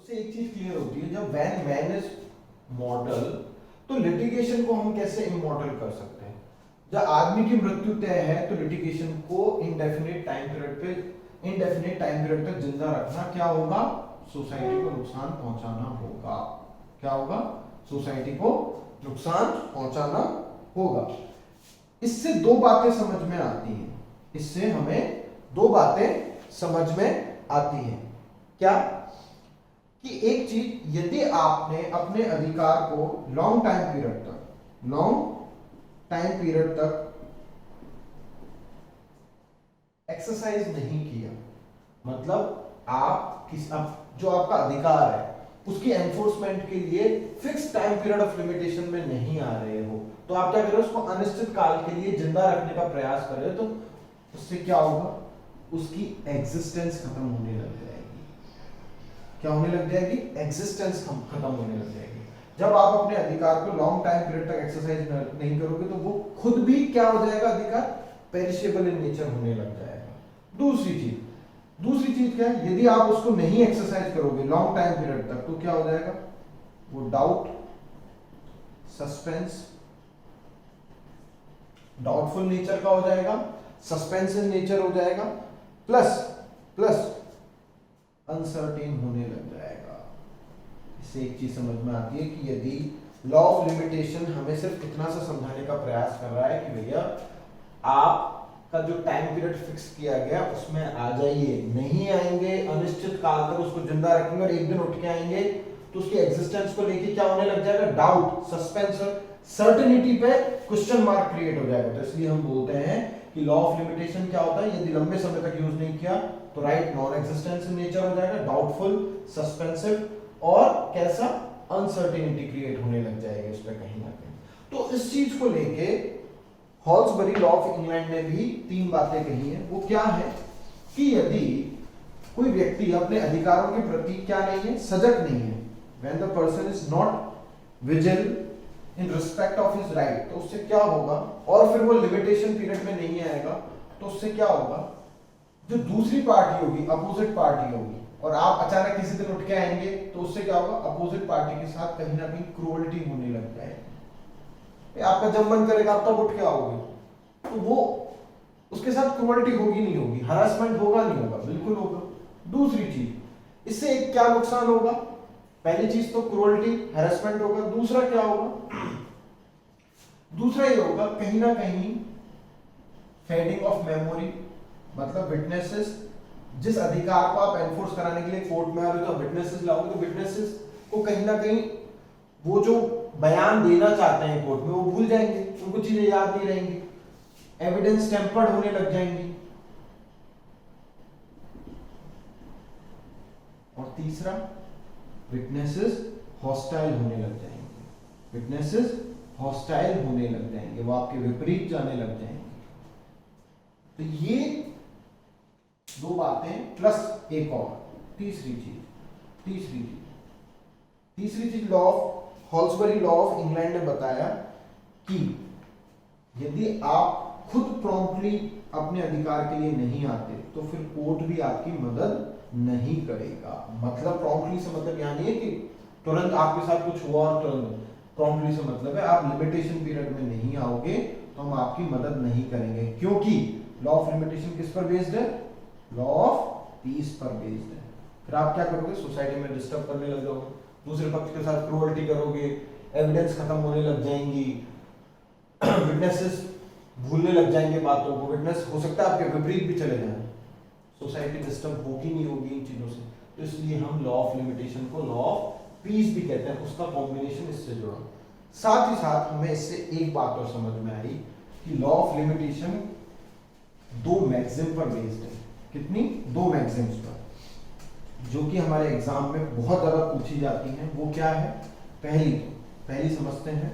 उससे एक चीज क्लियर होती है, जब व्हेन मैन इज मॉर्टल तो लिटिगेशन को हम कैसे इमॉर्टल कर सकते हैं? जब आदमी की मृत्यु तय है तो लिटिगेशन को इंडेफिनिट टाइम पीरियड तक जिंदा रखना क्या होगा? सोसाइटी को नुकसान पहुंचाना होगा। क्या होगा? सोसाइटी को नुकसान पहुंचाना होगा। इससे दो बातें समझ में आती हैं, इससे हमें दो बातें समझ में आती हैं। क्या? कि एक चीज, यदि आपने अपने अधिकार को लॉन्ग टाइम पीरियड तक एक्सरसाइज नहीं किया, मतलब आप जो आपका अधिकार है उसकी एनफोर्समेंट के लिए fix time period of limitation में नहीं आ रहे हो, तो आप क्या कर रहे हो? उसको अनिश्चित काल के लिए जिंदा रखने का प्रयास कर रहे हो, तो उससे क्या होगा? उसकी एग्जिस्टेंस खत्म होने लग जाएगी। क्या होने लग जाएगी? एग्जिस्टेंस खत्म होने लग जाएगी। जब आप अपने अधिकार को लॉन्ग टाइम पीरियड तक एक्सरसाइज नहीं करोगे तो वो खुद भी क्या हो जाएगा? अधिकार पेरिशेबल इन नेचर होने लग जाएगा। दूसरी चीज क्या है? यदि आप उसको नहीं एक्सरसाइज करोगे लॉन्ग टाइम पीरियड तक तो क्या हो जाएगा? वो डाउट, सस्पेंस, डाउटफुल नेचर का हो जाएगा, सस्पेंस इन नेचर हो जाएगा, प्लस अनसर्टेन होने लग जाएगा। इससे एक चीज समझ में आती है कि यदि लॉ ऑफ लिमिटेशन हमें सिर्फ इतना सा समझाने का प्रयास कर रहा है कि भैया आपका जो टाइम पीरियड फिक्स किया गया उसमें आ जाइए, नहीं आएंगे अनिश्चित काल तक उसको जिंदा रखेंगे और एक दिन उठ के आएंगे तो उसकी एग्जिस्टेंस को लेके क्या होने लग जाएगा? डाउट, सस्पेंस, सर्टेनिटी पे क्वेश्चन मार्क क्रिएट हो जाएगा। तो इसलिए हम बोलते हैं कि लॉ ऑफ लिमिटेशन क्या होता है? यदि लंबे समय तक यूज नहीं किया तो right non existence in nature हो जाएगा, डाउटफुल, सस्पेंसिव और कैसा? अनसर्टेनिटी क्रिएट होने लग जाएगी उस पर कहीं ना कहीं। तो इस चीज को लेके हॉल्सबरी लॉ ऑफ इंग्लैंड ने भी तीन बातें कही हैं। वो क्या है? कि यदि कोई व्यक्ति अपने अधिकारों के प्रति क्या नहीं है? सजग नहीं है, when the person is not vigilant in respect of his right, तो उससे क्या होगा? और फिर वो लिमिटेशन पीरियड में नहीं आएगा तो उससे क्या होगा? जो दूसरी पार्टी होगी, अपोजिट पार्टी होगी, और आप अचानक किसी दिन उठ के आएंगे तो उससे क्या होगा? अपोजिट पार्टी के साथ कहीं ना कहीं क्रूअल्टी होने लग जाएगी। आपका जब मन करेगा आप तब उठ के आओगे, तो वो उसके साथ क्रूअल्टी होगी नहीं होगी? हरासमेंट होगा नहीं होगा? बिल्कुल होगा। दूसरी चीज, इससे एक क्या नुकसान होगा? पहली चीज तो क्रूअल्टी, हैरेसमेंट होगा। दूसरा क्या होगा? दूसरा ये होगा कहीं ना कहीं फेडिंग ऑफ मेमोरी, मतलब विटनेसेस, जिस अधिकार को आप एनफोर्स कराने के लिए कोर्ट में आ रहे हो तो विटनेसेस लाओगे, तो विटनेसेस को कहीं ना कहीं वो जो बयान देना चाहते हैं कोर्ट में वो भूल जाएंगे, उनको चीजें याद नहीं रहेंगी, एविडेंस टेम्पर्ड होने लग जाएंगी। और तीसरा, विटनेसेस हॉस्टाइल होने लग जाएंगे। विटनेसेस हॉस्टाइल होने लग जाएंगे, वो आपके विपरीत जाने लग जाएंगे। तो ये दो बातें प्लस एक और तीसरी चीज law of Halsbury law of England ने बताया कि यदि आप खुद प्रॉम्प्टली अपने अधिकार के लिए नहीं आते तो फिर कोर्ट भी आपकी मदद नहीं करेगा। मतलब प्रॉम्प्टली से मतलब यहां नहीं है कि तुरंत आपके साथ कुछ हुआ और तुरंत, प्रॉम्प्टली से मतलब है आप लिमिटेशन पीरियड में नहीं आओगे तो हम आपकी मदद नहीं करेंगे, क्योंकि लॉ ऑफ लिमिटेशन किस पर बेस्ड है? लॉ ऑफ पीस पर बेस्ड है। फिर आप क्या करोगे? सोसाइटी में डिस्टर्ब करने लग जाओगे, दूसरे पक्ष के साथ क्रूअल्टी करोगे, एविडेंस खत्म होने लग जाएंगी, विटनेसेस भूलने लग जाएंगे बातों को, विटनेस हो सकता है आपके विपरीत भी चले जाए, सोसाइटी डिस्टर्ब होगी नहीं होगी इन चीजों से। तो इसलिए हम लॉ ऑफ लिमिटेशन को लॉ ऑफ पीस भी कहते हैं, उसका कॉम्बिनेशन इससे जुड़ा। साथ ही साथ हमें इससे एक बात और समझ में आई कि लॉ ऑफ लिमिटेशन दो मैक्सिम पर बेस्ड है। कितनी? दो मैक्सिम्स पर, जो कि हमारे एग्जाम में बहुत ज्यादा पूछी जाती हैं। वो क्या है? पहली समझते हैं,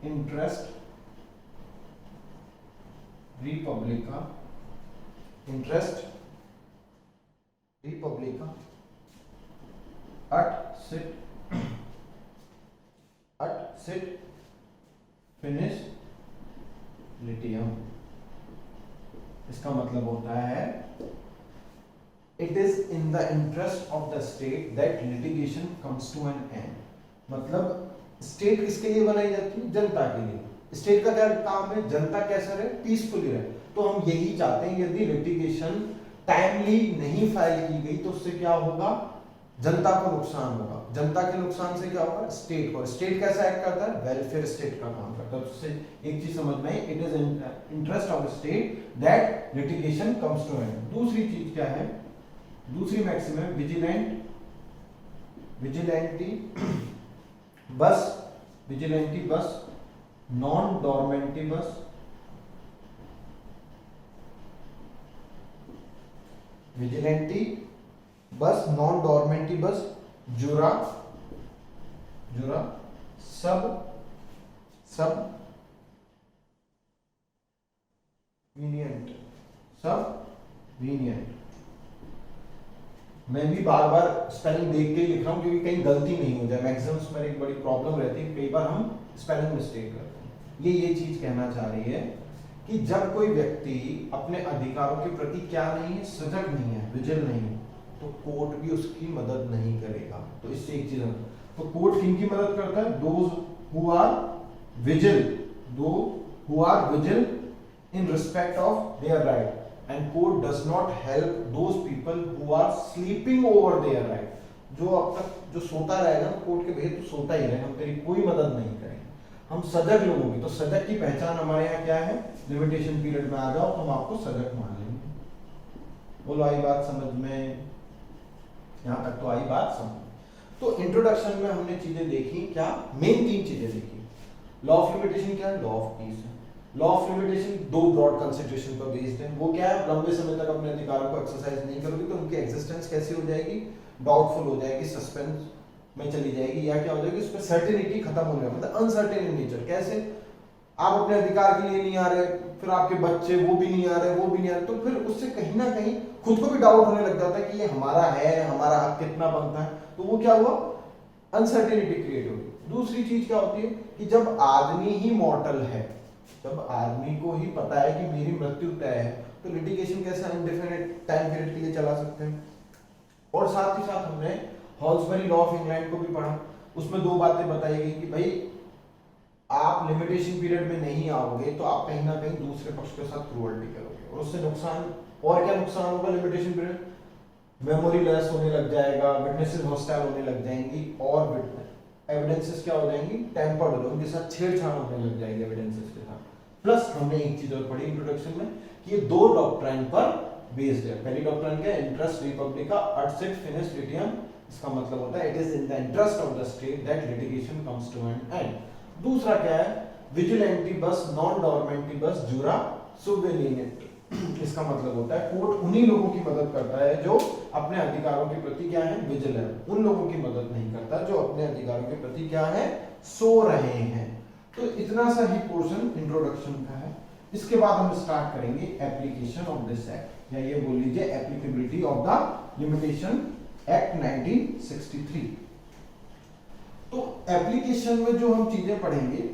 इंटरेस्ट रिपब्लिका अट सिट फिनिश लिटियम। इसका मतलब होता है it is in the interest of the state that litigation comes to an end. मतलब स्टेट किसके लिए बनाई जाती है? जनता के लिए। स्टेट का क्या काम है? जनता कैसा रहे? पीसफुली रहे। तो हम यही चाहते हैं, यदि लिटिगेशन टाइमली नहीं फाइल की गई तो उससे क्या होगा? जनता को नुकसान होगा। जनता के नुकसान से क्या होगा? स्टेट को। स्टेट कैसा एक्ट करता है? वेलफेयर स्टेट का काम करता है। तो उससे एक चीज समझ में आई, it is interest of state that litigation comes to end. दूसरी चीज क्या है? दूसरी मैक्सिम है विजिलेंटी बस नॉन डॉर्मेंटिबस विजिलेंटी बस नॉन डॉर्मेंटिबस जुरा सब वीनियंट। मैं भी बार बार स्पेलिंग देख के ही लिख रहा हूं क्योंकि कहीं गलती नहीं हो जाए। मैक्सिमम्स में एक बड़ी प्रॉब्लम रहती है, कई बार हम स्पेलिंग मिस्टेक करते हैं। ये चीज कहना चाह रही है कि जब कोई व्यक्ति अपने अधिकारों के प्रति क्या नहीं है? सजग नहीं है, विजिल नहीं है, तो कोर्ट भी उसकी मदद नहीं करेगा। तो इससे एक चीज, तो कोर्ट किनकी मदद करता है? Those who are vigil in respect of their right, and court does not help those people who are sleeping over their right। जो अब तक जो सोता रहेगा, कोर्ट के भैया तो सोता ही रहेगा, हम तेरी कोई मदद नहीं करेंगे, हम सजग लोगों की। तो सजग की पहचान हमारे यहाँ क्या है? लिमिटेशन पीरियड में आ जाओ तो हम आपको सजग मान लेंगे। बोलो आई बात समझ में? यहाँ तक तो आई बात समझ। तो इंट्रोडक्शन में हमने चीजें देखी, क्या मेन 3 चीजें देखी। लॉ ऑफ लिमिटेशन क्या है? लॉ ऑफ पीस है। Law of limitation 2 broad consideration पर बेस्ड है। वो क्या है? लंबे समय तक अपने अधिकारों को एक्सरसाइज नहीं करोगे तो उनकी एग्जिस्टेंस कैसी हो जाएगी? डाउटफुल हो जाएगी, सस्पेंस में चली जाएगी, या क्या हो जाएगी? उस पर सर्टेनिटी खत्म हो जाएगी, मतलब अनसर्टेन इन नेचर। कैसे? आप अपने अधिकार के लिए नहीं आ रहे, फिर आपके बच्चे वो भी नहीं आ रहे, वो भी नहीं आ रहे, तो फिर उससे कहीं ना कहीं खुद को भी डाउट होने लग जाता है कि ये हमारा है, हमारा हक कितना बनता है। तो वो क्या हुआ? अनसर्टेनिटी क्रिएट होगी। दूसरी चीज क्या होती है कि जब आदमी ही मॉर्टल है, जब आदमी को ही पता है कि मेरी मृत्यु तय है, तो लिटिगेशन कैसे इनडेफिनिट टाइम पीरियड के लिए चला सकते हैं। और साथ ही साथ हमने हॉल्सबरी लॉ ऑफ इंग्लैंड को भी पढ़ा। उसमें 2 बातें बताई गई कि भाई आप लिमिटेशन पीरियड में नहीं आओगे तो आप कहीं ना कहीं दूसरे पक्ष के साथ क्रूअल्टी करोगे, और उससे नुकसान, और क्या नुकसान होगा? लिमिटेशन पीरियड मेमोरी लेस होने लग जाएगा, विटनेसेस हॉस्टाइल होने लग जाएंगी, और एविडेंसेस क्या हो जाएंगी? टेम्पर्ड हो जाएंगे, उनके साथ छेड़छाड़ होने लग जाएगी एविडेंसेस के साथ। प्लस हमने एक चीज और पढ़ी इंट्रोडक्शन में कि ये 2 डॉक्ट्राइन पर बेस्ड है। पहली डॉक्ट्राइन क्या है? इंटरेस्ट रिपब्लिका अट सिट फिनिस लिटियम। इसका मतलब होता है it is in the interest of the state that litigation comes to an end. दूसरा क्या है? विजिलेंटी बस नॉन डॉर्मेंटी बस जुरा सुवेनिएंट। इसका मतलब होता है कोर्ट उन्हीं लोगों की मदद करता है जो अपने अधिकारों के प्रति क्या है? विजिलेंट। उन लोगों की मदद नहीं करता जो अपने अधिकारों के प्रति क्या है? सो रहे हैं। तो इतना सा ही पोर्शन इंट्रोडक्शन का है। इसके बाद हम स्टार्ट करेंगे एप्लीकेशन ऑफ दिस एक्ट, या ये बोल लीजिए applicability of the limitation act 1963। तो एप्लीकेशन में जो हम चीजें पढ़ेंगे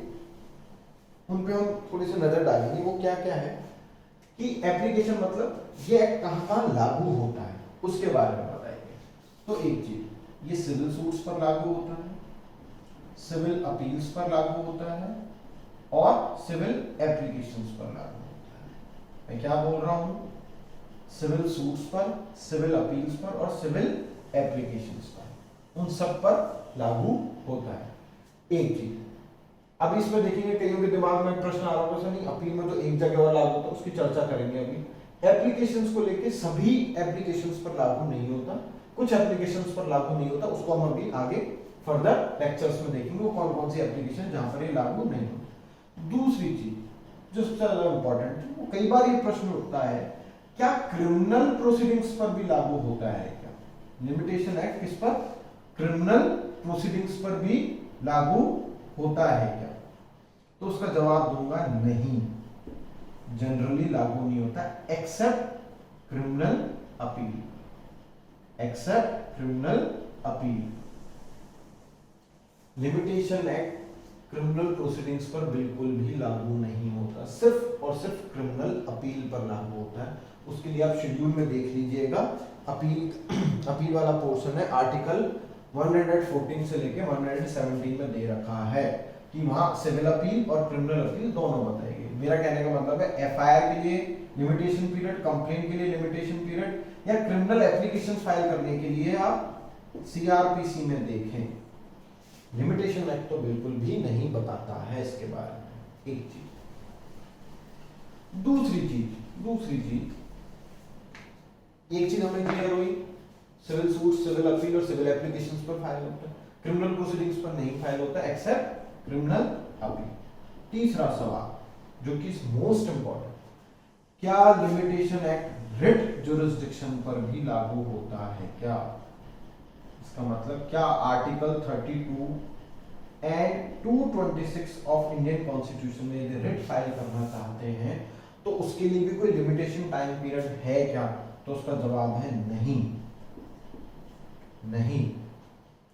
उन पे हम थोड़ी सी नजर डालेंगे। वो क्या क्या है कि एप्लीकेशन मतलब ये एक्ट कहां लागू होता है, उसके बारे में बताएंगे। तो एक चीज, ये सिविल सूट्स पर लागू होता है, सिविल अपील्स पर लागू होता है, और सिविल एप्लीकेशंस पर लागू होता है। मैं क्या बोल रहा हूं? सिविल सूट्स पर, सिविल अपील्स पर, और सिविल एप्लीकेशंस पर, उन सब पर लागू होता है। एक चीज अब इसमें देखेंगे, कईयों के दिमाग में प्रश्न आ रहा होगा, नहीं अपील में तो एक जगह वाला लागू होता है, उसकी चर्चा करेंगे अभी। एप्लीकेशंस को लेके सभी एप्लीकेशंस पर लागू नहीं होता, कुछ एप्लीकेशंस पर लागू नहीं होता, उसको हम अभी आगे फर्दर लेक्चर्स में देखेंगे वो कौन कौन सी एप्लीकेशन जहां पर ये लागू नहीं होती। दूसरी चीज जो सबसे ज्यादा इंपॉर्टेंट है, वो कई बार ये प्रश्न उठता है, क्या क्रिमिनल प्रोसीडिंग्स पर भी लागू होता है क्या? लिमिटेशन एक्ट किस पर? क्रिमिनल प्रोसीडिंग्स पर भी लागू होता है क्या? तो उसका जवाब दूंगा नहीं, जनरली लागू नहीं होता, except criminal appeal, except criminal appeal. Limitation act criminal proceedings पर बिल्कुल भी लागू नहीं होता, सिर्फ और सिर्फ क्रिमिनल अपील पर लागू होता है। उसके लिए आप शेड्यूल में देख लीजिएगा, अपील वाला पोर्शन है, आर्टिकल 114 से लेके 117 में दे रखा है कि वहां सिविल अपील और क्रिमिनल अपील दोनों बताएंगे। मेरा कहने का मतलब है एफआईआर के लिए लिमिटेशन पीरियड, कंप्लेंट के लिए लिमिटेशन पीरियड, या क्रिमिनल एप्लीकेशन फाइल करने के लिए आप सीआरपीसी में देखें। लिमिटेशन एक्ट तो बिल्कुल भी नहीं बताता है इसके बारे में। एक चीज, दूसरी चीज एक चीज हमें क्लियर हुई, सिविल सूट, सिविल अपील और सिविल एप्लीकेशंस पर फाइल होता है, क्रिमिनल प्रोसीडिंग्स पर नहीं फाइल होता एक्सेप्ट क्रिमिनल अपील। तीसरा सवाल जो कि मोस्ट इंपॉर्टेंट, क्या लिमिटेशन एक्ट रिट जुरिस्डिक्शन पर भी लागू होता है क्या? इसका मतलब क्या article 32 and 226 of Indian constitution में यदि रिट फाइल करना चाहते हैं तो उसके लिए भी कोई लिमिटेशन टाइम पीरियड है क्या? तो उसका जवाब है नहीं।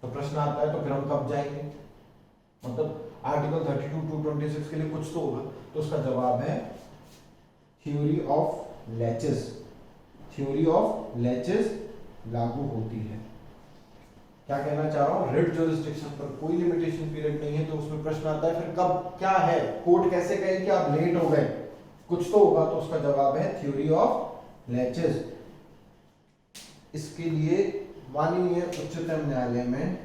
तो प्रश्न आता है तो फिर हम कब जाएंगे? मतलब आर्टिकल 32 226 के लिए कुछ तो होगा, तो उसका जवाब है थ्योरी ऑफ लैचेस लागू होती है। क्या कहना चाह रहा हूं, रिट जुरिस्डिक्शन पर कोई लिमिटेशन पीरियड नहीं है, तो उसमें प्रश्न आता है फिर कब क्या है, कोर्ट कैसे कहे कि आप लेट हो गए, कुछ तो होगा, तो उसका जवाब है थ्योरी ऑफ लैचेस। इसके लिए माननीय उच्चतम न्यायालय में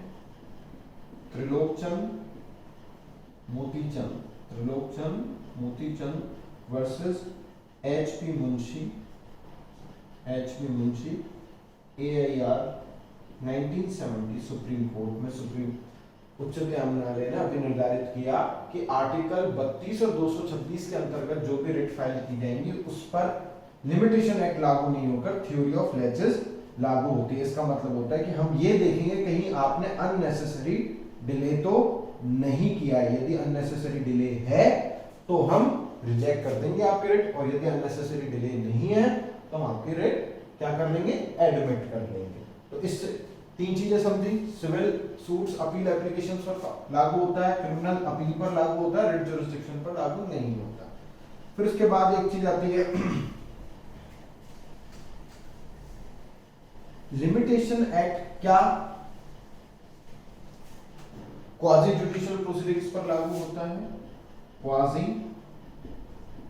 Trilokchand Motichand versus HP Munshi AIR 1970 supreme court में उच्चतम न्यायालय ने अभी निर्धारित किया कि आर्टिकल 32 और 226 के अंतर्गत जो भी रिट फाइल की जाएंगी उस पर लिमिटेशन एक्ट लागू नहीं होकर थ्योरी ऑफ लैचेस लागू होती है। इसका मतलब होता है कि हम ये देखेंगे कहीं आपने अननेसेसरी डिले तो नहीं किया है, यदि अननेसेसरी डिले है तो हम रिजेक्ट कर देंगे आपकी रिट, और यदि अननेसेसरी डिले नहीं है तो हम आपकी रिट क्या कर लेंगे, एडमिट कर लेंगे। तो इससे तीन चीजें समझी, सिविल सूट्स अपील एप्लीकेशन पर लागू होता है, क्रिमिनल अपील पर लागू होता है, रिट जुरिस्डिक्शन पर लागू नहीं होता। फिर उसके बाद एक चीज आती है लिमिटेशन एक्ट क्या क्वाजी जुडिशियल प्रोसीडिंग्स पर लागू होता है? क्वाजी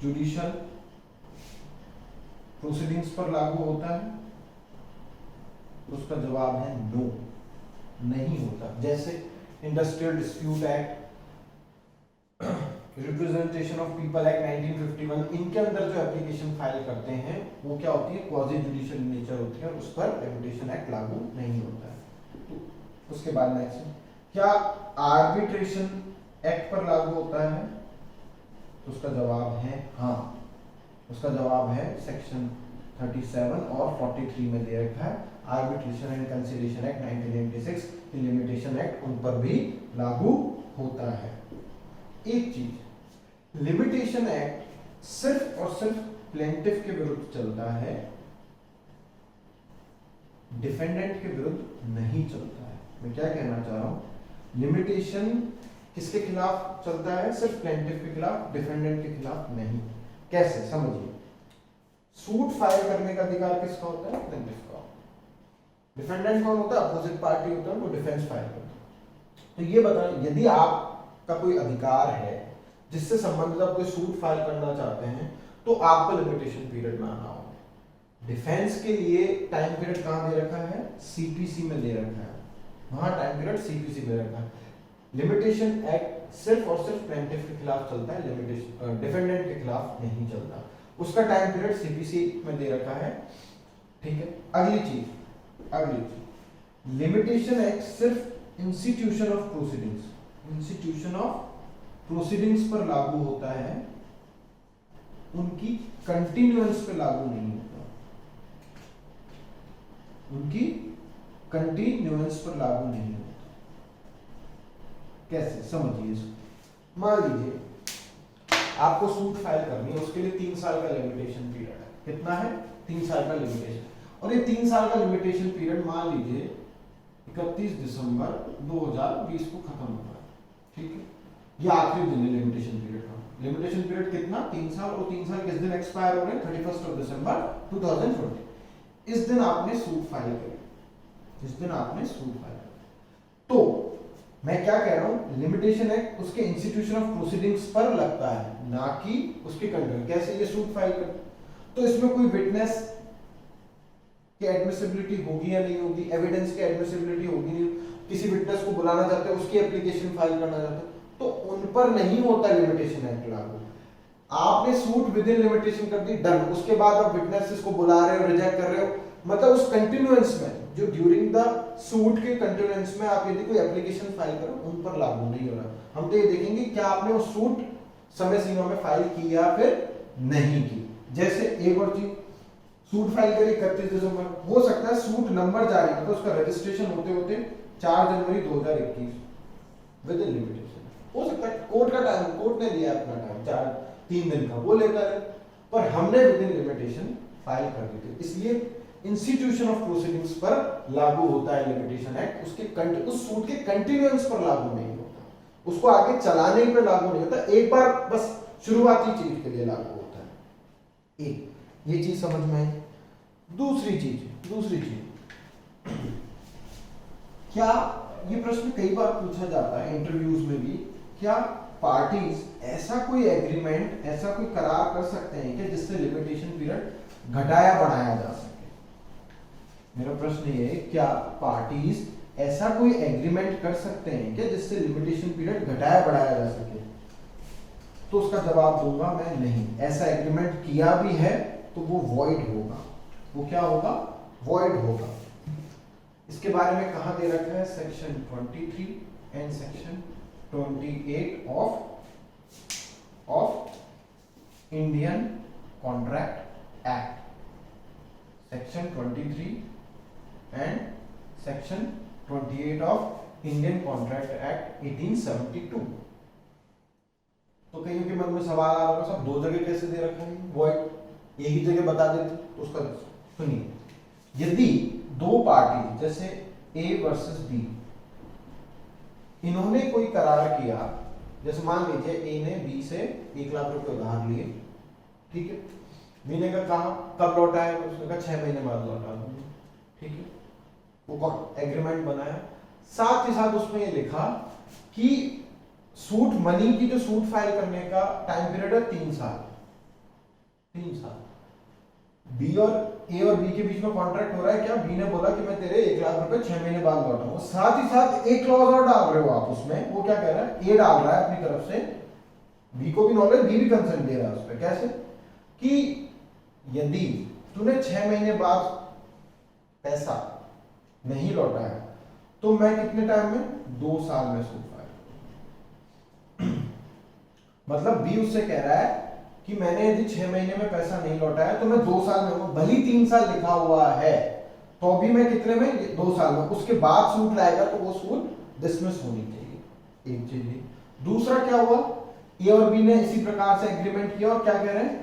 जुडिशियल प्रोसीडिंग्स पर लागू होता है? तो उसका जवाब है नो, नहीं होता। जैसे industrial dispute act, representation of people act 1951, इनके अंदर जो एप्लीकेशन फाइल करते हैं वो क्या होती है, क्वाजी जुडिशियल नेचर होती है, उस पर लिमिटेशन एक्ट लागू नहीं होता है। तो उसके बाद नेक्स्ट, क्या आर्बिट्रेशन एक्ट पर लागू होता है? तो उसका जवाब है हाँ, उसका जवाब है सेक्शन 37 और 43 में दे रखा है, arbitration and conciliation act 1996, limitation act उन पर भी लागू होता है। एक चीज, लिमिटेशन एक्ट सिर्फ और सिर्फ प्लेंटिफ के विरुद्ध चलता है, डिफेंडेंट के विरुद्ध नहीं चलता है। मैं क्या कहना चाह रहा हूं, लिमिटेशन किसके खिलाफ चलता है? सिर्फ प्लेंटिफ के खिलाफ, डिफेंडेंट के खिलाफ नहीं। कैसे, समझिए। सूट फाइल करने का अधिकार किसका होता है? प्लेंटिफ का। डिफेंडेंट कौन होता है? अपोजिट पार्टी होता है, वो डिफेंस फाइल करता है। तो ये बताएं, यदि आपका कोई अधिकार है जिससे संबंधित आप कोई सूट फाइल करना चाहते हैं तो आपको लिमिटेशन पीरियड में आना होगा। डिफेंस के लिए टाइम पीरियड कहां दे रखा है? सीपीसी में दे रखा है, वहां टाइम पीरियड सीपीसी में रखा है। लिमिटेशन एक्ट सिर्फ और सिर्फ प्लेंटिफ के खिलाफ चलता है, लिमिटेशन डिफेंडेंट के खिलाफ नहीं चलता। उसका टाइम पीरियड सीपीसी में दे रखा है, ठीक है। अगली चीज, लिमिटेशन एक्ट सिर्फ इंस्टीट्यूशन ऑफ प्रोसीडिंग्स पर लागू होता है, उनकी कंटिन्यूअंस पे लागू नहीं होता, उनकी कंटिन्यूअंस पर लागू नहीं होता। कैसे, समझिए इसको। मान लीजिए आपको सूट फाइल करनी है, उसके लिए 3 साल का लिमिटेशन पीरियड है। कितना है? 3 साल का लिमिटेशन। और ये 3 साल का लिमिटेशन पीरियड मान लीजिए 31 दिसंबर 2020 को खत्म हो रहा है, ठीक है। ये आखिरी दिन है लिमिटेशन पीरियड का। लिमिटेशन पीरियड कितना, 3 साल, और 3 साल किस दिन एक्सपायर हो रहे हैं, 31 दिसंबर 2020। इस दिन आपने सूट फाइल करी, इस दिन आपने सूट फाइल करी। तो मैं क्या कह रहा हूं, लिमिटेशन एक्ट उसके इंस्टीट्यूशन ऑफ प्रोसीडिंग्स पर लगता है, ना कि उसके कंटेंट। कैसे, ये सूट फाइल कर, तो इसमें कोई विटनेस की एडमिसिबिलिटी होगी या नहीं होगी, एविडेंस की एडमिसिबिलिटी होगी नहीं, किसी विटनेस को बुलाना चाहते हैं, उसकी एप्लीकेशन फाइल करना चाहते हैं, तो उन पर नहीं होता लिमिटेशन एक्ट लागू। आपने सूट विद इन लिमिटेशन कर दी, डन। उसके बाद आप विटनेसेस को बुला रहे हो, रिजेक्ट कर रहे हो, मतलब उस कंटिन्यूएंस में, जो ड्यूरिंग द सूट के कंटिन्यूएंस में आप यदि कोई एप्लीकेशन फाइल करो, उन पर लागू नहीं हो रहा। हम तो ये देखेंगे क्या आपने वो सूट समय सीमा में फाइल की या फिर नहीं की। जैसे एक और चीज, सूट फाइल करी 31 दिसंबर, हो सकता है सूट नंबर जारी, मतलब उसका रजिस्ट्रेशन होते होते 4 जनवरी 2021 विद इन लिमिटेशन। हो सकता है कोर्ट का टाइम, कोर्ट ने दिया अपना टाइम 3 दिन का, वो लेता है, पर हमने विद इन लिमिटेशन फाइल कर दी थी, इसलिए इंस्टीट्यूशन ऑफ प्रोसीडिंग्स पर लागू होता है लिमिटेशन एक्ट। उसके उस सूट के कंटिन्यूएंस पर लागू नहीं होता, उसको आगे चलाने पे लागू नहीं होता, एक बार बस शुरुआती चीज के लिए लागू होता है। एक ये चीज समझ में आई। दूसरी चीज क्या, ये प्रश्न कई बार पूछा जाता है इंटरव्यूज में भी, क्या पार्टीज ऐसा कोई एग्रीमेंट, ऐसा कोई करार कर सकते हैं कि जिससे लिमिटेशन पीरियड घटाया बढ़ाया जा सके। मेरा प्रश्न ये है, क्या पार्टीज ऐसा कोई एग्रीमेंट कर सकते हैं कि जिससे लिमिटेशन पीरियड घटाया बढ़ाया जा सके? तो उसका जवाब दूंगा मैं, नहीं। ऐसा एग्रीमेंट किया भी है तो वो वॉइड होगा। वो क्या होगा, वॉइड होगा। इसके बारे में कहां दे रखा है, section 23 and section 28 of Indian contract act. Section 23 and section 28 of Indian contract act 1872। तो कईयों के मन में सवाल आ रहा होगा, सब 2 जगह कैसे दे रखा है वॉइड, एक ही जगह बता देते तो उसका। सुनिए, यदि 2 पार्टी जैसे A वर्सेस B, इन्होंने कोई करार किया, जैसे मान लीजिए A ने B से 1 लाख रुपए उधार लिए, ठीक है, B ने कहा कब लौटाएगा, उसने कहा 6 महीने बाद लौटा दूंगा, ठीक है, वो एग्रीमेंट बनाया। साथ ही साथ उसमें ये लिखा कि सूट मनी की जो सूट फाइल करने का टाइम पीरियड है 3 साल। बी और ए और बी के बीच में कॉन्ट्रैक्ट हो रहा है, क्या बी ने बोला कि मैं तेरे 1 लाख रुपए 6 महीने बाद लौटाऊंगा, साथ ही साथ एक क्लॉज और डाल रहे हो आप उसमें। वो क्या कह रहा है, ए डाल रहा है अपनी तरफ से, बी को भी नॉलेज, बी भी कंसेंट दे रहा है उस पर। कैसे कि यदि तूने 6 महीने बाद पैसा नहीं लौटाया तो मैं कितने टाइम में, 2 साल में सूट फाइल। मतलब बी उससे कह रहा है कि मैंने यदि 6 महीने में पैसा नहीं लौटाया तो मैं 2 साल में, भली 3 साल लिखा हुआ है तो भी मैं कितने में, 2 साल में। उसके बाद सूट लाएगा तो वो सूट डिसमिस होनी चाहिए, एक चीज। दूसरा क्या हुआ, ए और बी ने इसी प्रकार से एग्रीमेंट किया और क्या कह रहे हैं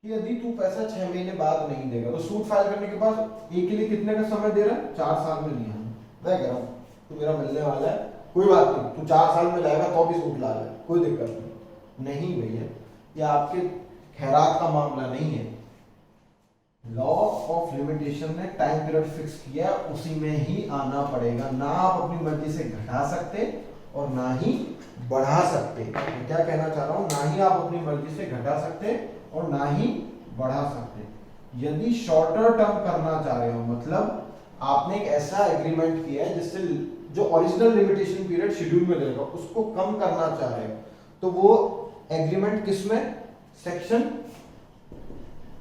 कि यदि तू पैसा 6 महीने बाद नहीं देगा तो सूट फाइल करने के बाद ए के लिए कितने का समय दे रहा है, 4 साल में लिया। मैं कह रहा हूं तू मेरा मिलने वाला है, कोई बात नहीं, तू 4 साल में लाएगा तो भी सूट ला ले, कोई दिक्कत नहीं भैया, ये आपके खैरात का मामला नहीं है। लॉ ऑफ लिमिटेशन ने टाइम पीरियड फिक्स किया, उसी में ही आना पड़ेगा। ना आप अपनी मर्जी से घटा सकते और ना ही बढ़ा सकते। मैं क्या कहना चाह रहा हूं, ना ही आप अपनी मर्जी से घटा सकते और ना ही बढ़ा सकते। यदि शॉर्टर टर्म करना चाह रहे हो, मतलब आपने एक ऐसा एग्रीमेंट किया है जिससे जो ओरिजिनल लिमिटेशन पीरियड शेड्यूल में रहेगा उसको कम करना चाह रहे हो, तो वो एग्रीमेंट किसमें, सेक्शन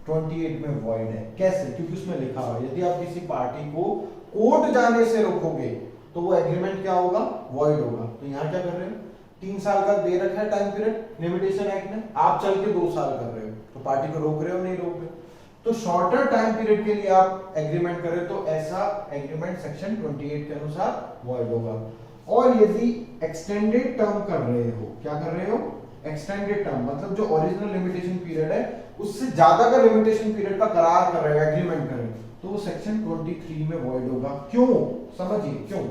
28 में वॉइड है। कैसे, क्योंकि उसमें लिखा हुआ यदि आप किसी पार्टी को कोर्ट जाने से रोकोगे तो वो एग्रीमेंट क्या होगा, वॉइड होगा। तो यहां क्या कर रहे हो, 3 साल का दे रखा है टाइम पीरियड लिमिटेशन एक्ट ने, आप चल के 2 साल कर रहे हो, तो पार्टी को रोक रहे हो, नहीं रोक रहे। तो शॉर्टर टाइम पीरियड के लिए आप एग्रीमेंट कर रहे हो तो ऐसा एग्रीमेंट सेक्शन 28 के अनुसार वॉइड होगा। और यदि एक्सटेंडेड टर्म कर रहे हो, क्या कर रहे हो, एक्सटेंडेड टर्म, मतलब जो ओरिजिनल लिमिटेशन पीरियड है उससे ज्यादा का लिमिटेशन पीरियड का करार कर रहे हो, एग्रीमेंट कर रहे हो, तो वो सेक्शन 23 में वॉइड होगा। क्यों, समझिए क्यों,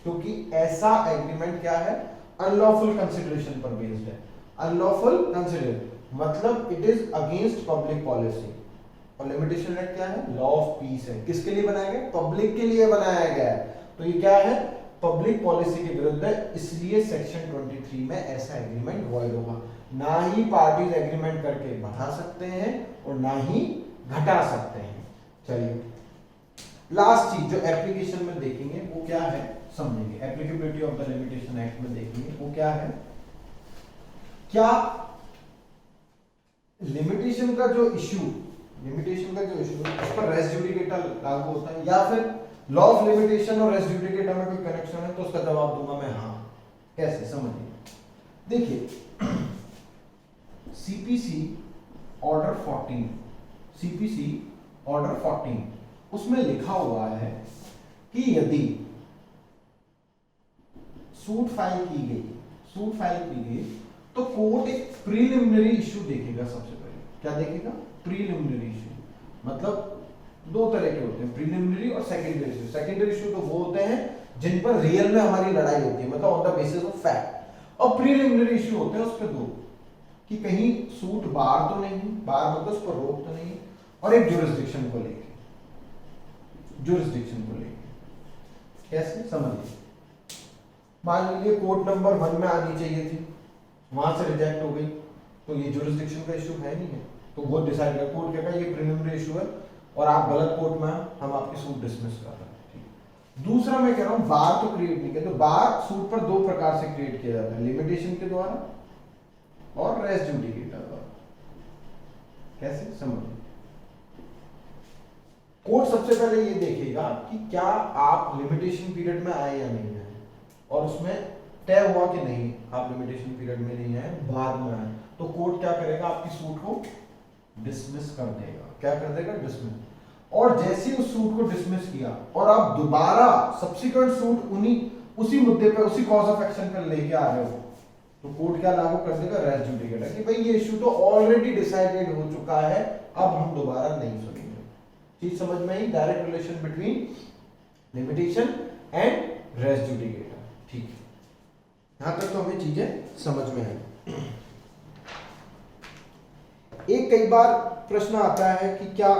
क्योंकि ऐसा एग्रीमेंट क्या है, अनलॉफुल कंसिडरेशन पर बेस्ड है। अनलॉफुल कंसिडरेशन मतलब it is against public policy. और लिमिटेशन एक्ट क्या है? लॉ ऑफ पीस है। किसके लिए बनाया गया? पब्लिक के लिए बनाया गया है। तो ये क्या है? पब्लिक पॉलिसी के विरुद्ध है, इसलिए सेक्शन 23 में ऐसा एग्रीमेंट वॉइड होगा। ना ही पार्टीज एग्रीमेंट करके बढ़ा सकते हैं और ना ही घटा सकते हैं। चलिए लास्ट चीज जो एप्लीकेशन में देखेंगे वो क्या है समझेंगे। Applicability of the limitation act में देखेंगे वो क्या है। क्या लिमिटेशन का जो इश्यू उस पर रेस जुडिकेटा लागू होता है, या फिर लॉ ऑफ लिमिटेशन और रेस जुडिकेटा में कोई कनेक्शन है? तो उसका जवाब दूंगा मैं हाँ। कैसे समझिए, देखिए सीपीसी ऑर्डर 14 उसमें लिखा हुआ है कि यदि सूट फाइल की गई तो कोर्ट एक प्रीलिमिनरी इश्यू देखेगा। सबसे पहले क्या देखेगा? Preliminary issue. मतलब दो तरह के होते हैं, प्रीलिमिनरी और सेकेंडरी इश्यू। सेकेंडरी इश्यू तो वो होते हैं जिन पर रियल में हमारी लड़ाई होती है, मतलब on the basis of fact. और प्रीलिमिनरी इश्यू होते हैं उसके दो, कि कहीं सूट बार तो नहीं, बार मतलब उस पर रोक तो नहीं, और एक जुरिस्डिक्शन को लेके कैसे समझिए। मान लीजिए कोर्ट नंबर 1 में आनी चाहिए थी, वहां से रिजेक्ट हो गई, तो ये जुरिस्डिक्शन का इश्यू है नहीं है, तो वो डिसाइड कर कोर्ट कहेगा ये प्रीलिमिनरी इश्यू है और आप गलत कोर्ट में हम आपकी सूट डिसमिस कर रहे हैं। ठीक। दूसरा मैं कह रहा हूं बार तो क्रिएट नहीं किया, तो बार सूट पर दो प्रकार से क्रिएट किया जाता है, लिमिटेशन के द्वारा और रेस जुडिकेटा द्वारा। कैसे समझिए। कोर्ट सबसे पहले ये देखेगा कि क्या आप लिमिटेशन पीरियड में आए या नहीं आए, और उसमें तय हुआ कि नहीं आप लिमिटेशन पीरियड में नहीं आए, बाद में आए, तो कोर्ट क्या करेगा? आपकी सूट को डिसमिस कर देगा। क्या कर देगा? डिसमिस। और जैसे ही उस सूट को डिसमिस किया और आप दोबारा सब्सिक्वेंट सूट उसी मुद्दे पे, उसी कॉज ऑफ एक्शन पर लेके आ रहे हो, तो कोर्ट क्या लागू कर देगा? रेस जुडिकेटा, कि भाई ये इश्यू तो ऑलरेडी डिसाइडेड हो चुका है, अब हम दोबारा नहीं सुनेंगे। चीज समझ में आई? Direct relation between limitation and res judicata. ठीक है, यहां तक तो हमें चीजें समझ में आई। एक कई बार प्रश्न आता है कि क्या